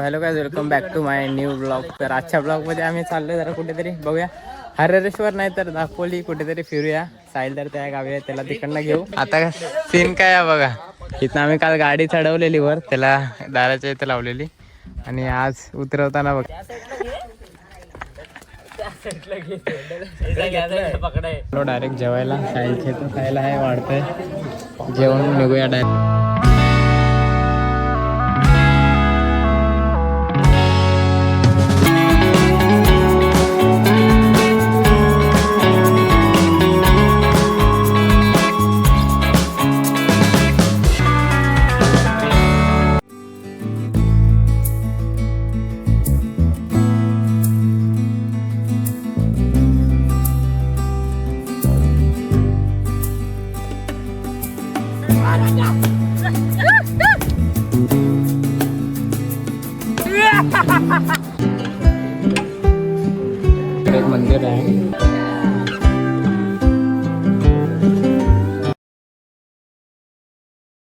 Hello guys, welcome back to my new blog. तर आजच्या ब्लॉगमध्ये आम्ही चाललो जरा कुठेतरी बघूया, हरेश्वर नाही तर दापोली कुठेतरी फिरूया. साहिल तर त्या गावी आहे, त्याला तिकडनं घेऊ. आता सीन काय आहे बघा, इथं आम्ही काल गाडी चढवलेली वर, त्याला दाराच्या इथं लावलेली आणि आज उतरवताना बघ डायरेक्ट जेवायला. साहिलचे तर खायला आहे, वाढतंय जेवण, निघूया डायरेक्ट.